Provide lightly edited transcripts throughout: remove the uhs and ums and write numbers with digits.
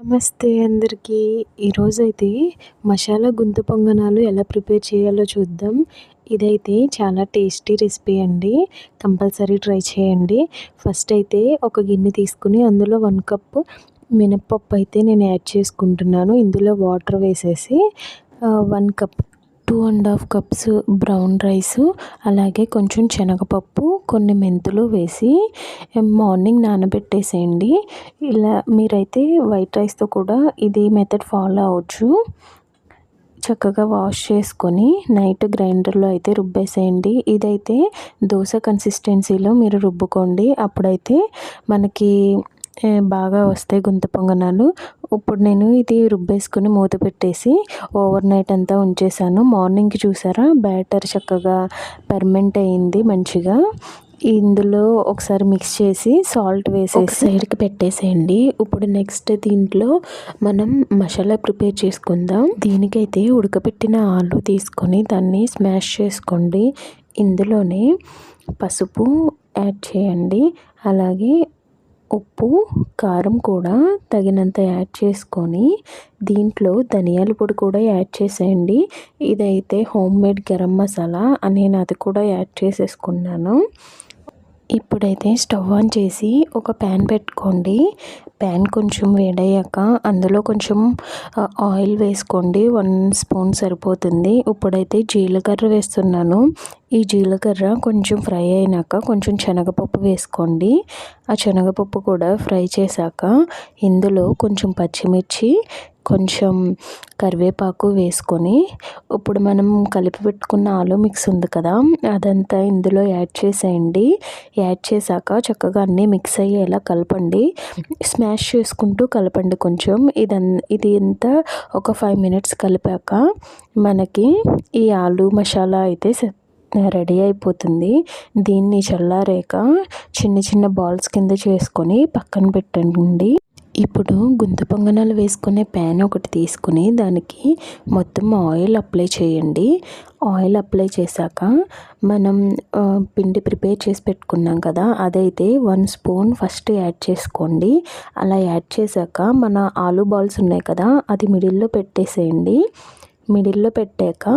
నమస్తే అందరికీ. ఈరోజైతే మసాలా గుంత పొంగనాలు ఎలా ప్రిపేర్ చేయాలో చూద్దాం. ఇదైతే చాలా టేస్టీ రెసిపీ అండి. కంపల్సరీ ట్రై చేయండి. ఫస్ట్ అయితే ఒక గిన్నె తీసుకుని అందులో 1 కప్పు మినప్పప్పు అయితే నేను యాడ్ చేసుకుంటున్నాను. ఇందులో వాటర్ వేసేసి 1 కప్ 2½ కప్స్ బ్రౌన్ రైసు, అలాగే కొంచెం శనగపప్పు, కొన్ని మెంతులు వేసి మార్నింగ్ నానబెట్టేసేయండి. ఇలా మీరైతే వైట్ రైస్తో కూడా ఇది మెథడ్ ఫాలో అవ్వచ్చు. చక్కగా వాష్ చేసుకొని నైట్ గ్రైండర్లో అయితే రుబ్బేసేయండి. ఇదైతే దోశ కన్సిస్టెన్సీలో మీరు రుబ్బుకోండి, అప్పుడైతే మనకి బాగా వస్తాయి గుంత పొంగనాలు. ఇప్పుడు నేను ఇది రుబ్బేసుకుని మూత పెట్టేసి ఓవర్ నైట్ అంతా ఉంచేసాను. మార్నింగ్కి చూసారా బ్యాటర్ చక్కగా ఫెర్మెంట్ అయింది మంచిగా. ఇందులో ఒకసారి మిక్స్ చేసి సాల్ట్ వేసేసి సైడ్కి పెట్టేసేయండి. ఇప్పుడు నెక్స్ట్ దీంట్లో మనం మసాలా ప్రిపేర్ చేసుకుందాం. దీనికైతే ఉడకబెట్టిన ఆలు తీసుకొని దాన్ని స్మాష్ చేసుకోండి. ఇందులోనే పసుపు యాడ్ చేయండి, అలాగే ఉప్పు, కారం కూడా తగినంత యాడ్ చేసుకొని దీంట్లో ధనియాల పొడి కూడా యాడ్ చేసేయండి. ఇదైతే హోమ్ మేడ్ గరం మసాలా నేను అది కూడా యాడ్ చేసేసుకున్నాను. ఇప్పుడైతే స్టవ్ ఆన్ చేసి ఒక ప్యాన్ పెట్టుకోండి. ప్యాన్ కొంచెం వేడయ్యాక అందులో కొంచెం ఆయిల్ వేసుకోండి. 1 స్పూన్ సరిపోతుంది. ఇప్పుడైతే జీలకర్ర వేస్తున్నాను. ఈ జీలకర్ర కొంచెం ఫ్రై అయినాక కొంచెం శనగపప్పు వేసుకోండి. ఆ శనగపప్పు కూడా ఫ్రై చేశాక ఇందులో కొంచెం పచ్చిమిర్చి, కొంచెం కరివేపాకు వేసుకొని ఇప్పుడు మనం కలిపి పెట్టుకున్న ఆలు మిక్స్ ఉంది కదా, అదంతా ఇందులో యాడ్ చేసేయండి. యాడ్ చేశాక చక్కగా అన్నీ మిక్స్ అయ్యేలా కలపండి. స్మాష్ చేసుకుంటూ కలపండి కొంచెం. ఇది అంతా ఒక 5 మినిట్స్ కలిపాక మనకి ఈ ఆలు మసాలా అయితే రెడీ అయిపోతుంది. దీన్ని చల్లారాక చిన్న చిన్న బాల్స్ కింద చేసుకొని పక్కన పెట్టండి. ఇప్పుడు గుంత పొంగనాలు వేసుకునే ప్యాన్ ఒకటి తీసుకుని దానికి మొత్తం ఆయిల్ అప్లై చేయండి. ఆయిల్ అప్లై చేశాక మనం పిండి ప్రిపేర్ చేసి పెట్టుకున్నాం కదా, అదైతే 1 స్పూన్ ఫస్ట్ యాడ్ చేసుకోండి. అలా యాడ్ చేశాక మన ఆలు బాల్స్ ఉన్నాయి కదా, అది మిడిల్లో పెట్టేసేయండి. మిడిల్లో పెట్టాక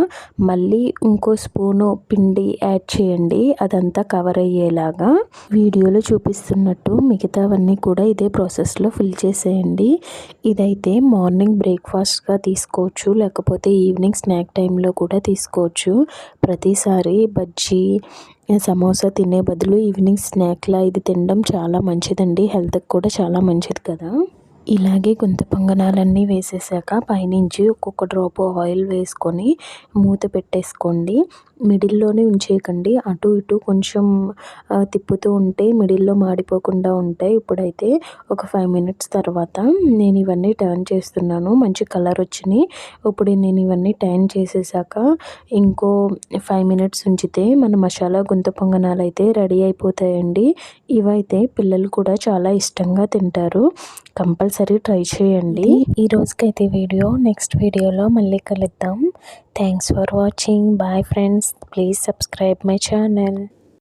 మళ్ళీ ఇంకో స్పూను పిండి యాడ్ చేయండి, అదంతా కవర్ అయ్యేలాగా. వీడియోలో చూపిస్తున్నట్టు మిగతావన్నీ కూడా ఇదే ప్రాసెస్లో ఫిల్ చేసేయండి. ఇదైతే మార్నింగ్ బ్రేక్ఫాస్ట్గా తీసుకోవచ్చు, లేకపోతే ఈవినింగ్ స్నాక్ టైంలో కూడా తీసుకోవచ్చు. ప్రతిసారి బజ్జీ, సమోసా తినే బదులు ఈవినింగ్ స్నాక్లా ఇది తినడం చాలా మంచిదండి. హెల్త్కి కూడా చాలా మంచిది కదా. ఇలాగే గుంత పొంగనాలన్నీ వేసేసాక పైనుంచి ఒక్కొక్క డ్రాప్ ఆయిల్ వేసుకొని మూత పెట్టేసుకోండి. మిడిల్లోనే ఉంచేయకండి, అటు ఇటు కొంచెం తిప్పుతూ ఉంటే మిడిల్లో మాడిపోకుండా ఉంటాయి. ఇప్పుడైతే ఒక 5 మినిట్స్ తర్వాత నేను ఇవన్నీ టర్న్ చేస్తున్నాను. మంచి కలర్ వచ్చినాయి. ఇప్పుడు నేను ఇవన్నీ టర్న్ చేసేసాక ఇంకో 5 మినిట్స్ ఉంచితే మన మసాలా గుంత పొంగనాలు అయితే రెడీ అయిపోతాయండి. ఇవైతే పిల్లలు కూడా చాలా ఇష్టంగా తింటారు. కంపల్సరీ ట్రై చేయండి. ఈ రోజుకైతే వీడియో, నెక్స్ట్ వీడియోలో మళ్ళీ కలుద్దాం. Thanks for watching. Bye friends. Please subscribe my channel.